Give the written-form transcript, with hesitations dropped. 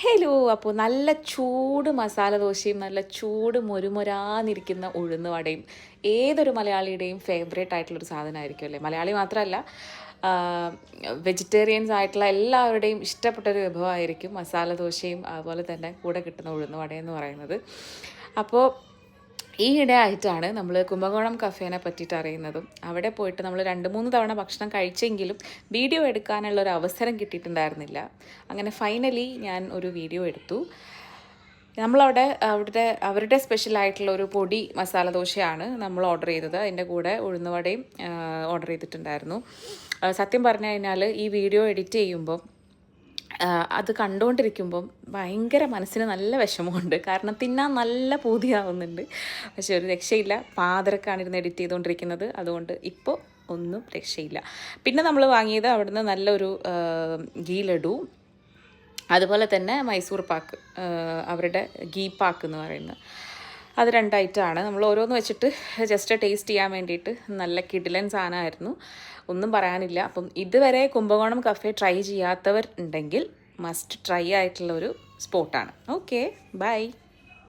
Hello. അപ്പോൾ നല്ല ചൂട് മസാല ദോശയും നല്ല ചൂട് മൊരുമൊരാന്നിരിക്കുന്ന ഉഴുന്ന് വടയും ഏതൊരു മലയാളിയുടെയും ഫേവറേറ്റ് ആയിട്ടുള്ളൊരു സാധനമായിരിക്കും അല്ലേ. മലയാളി മാത്രമല്ല, വെജിറ്റേറിയൻസ് ആയിട്ടുള്ള എല്ലാവരുടെയും ഇഷ്ടപ്പെട്ടൊരു വിഭവമായിരിക്കും മസാല ദോശയും അതുപോലെ തന്നെ കൂടെ കിട്ടുന്ന ഉഴുന്ന് വടയെന്ന് പറയുന്നത്. അപ്പോൾ ഈ ഇടയായിട്ടാണ് നമ്മൾ കുംഭകോണം കഫേനെ പറ്റിയിട്ട് അറിയുന്നതും അവിടെ പോയിട്ട് നമ്മൾ 2-3 തവണ ഭക്ഷണം കഴിച്ചെങ്കിലും വീഡിയോ എടുക്കാനുള്ളൊരു അവസരം കിട്ടിയിട്ടുണ്ടായിരുന്നില്ല. അങ്ങനെ ഫൈനലി ഞാൻ ഒരു വീഡിയോ എടുത്തു. നമ്മളവിടെ അവരുടെ സ്പെഷ്യലായിട്ടുള്ള ഒരു പൊടി മസാല ദോശയാണ് നമ്മൾ ഓർഡർ ചെയ്തത്. അതിൻ്റെ കൂടെ ഉഴുന്നുവടയും ഓർഡർ ചെയ്തിട്ടുണ്ടായിരുന്നു. സത്യം പറഞ്ഞു കഴിഞ്ഞാൽ ഈ വീഡിയോ എഡിറ്റ് ചെയ്യുമ്പം അത് കണ്ടുകൊണ്ടിരിക്കുമ്പം ഭയങ്കര മനസ്സിന് നല്ല വിഷമമുണ്ട്. കാരണം തിന്നാൻ നല്ല പൂതിയാവുന്നുണ്ട്, പക്ഷെ ഒരു രക്ഷയില്ല. പാതിരക്കാണ് ഇരുന്ന് എഡിറ്റ് ചെയ്തുകൊണ്ടിരിക്കുന്നത്, അതുകൊണ്ട് ഇപ്പോൾ ഒന്നും രക്ഷയില്ല. പിന്നെ നമ്മൾ വാങ്ങിയത് അവിടുന്ന് നല്ലൊരു ഗീ ലഡു, അതുപോലെ തന്നെ മൈസൂർ പാക്ക്, അവരുടെ ഗീ പാക്ക് എന്ന് പറയുന്നത്. അത് 2 ഐറ്റമാണ്. നമ്മൾ ഓരോന്ന് വെച്ചിട്ട് ജസ്റ്റ് ടേസ്റ്റ് ചെയ്യാൻ വേണ്ടിയിട്ട് നല്ല കിടിലൻ സാധനമായിരുന്നു, ഒന്നും പറയാനില്ല. അപ്പം ഇതുവരെ കുംഭകോണം കഫേ ട്രൈ ചെയ്യാത്തവർ ഉണ്ടെങ്കിൽ മസ്റ്റ് ട്രൈ ആയിട്ടുള്ള ഒരു സ്പോട്ടാണ്. Okay, by.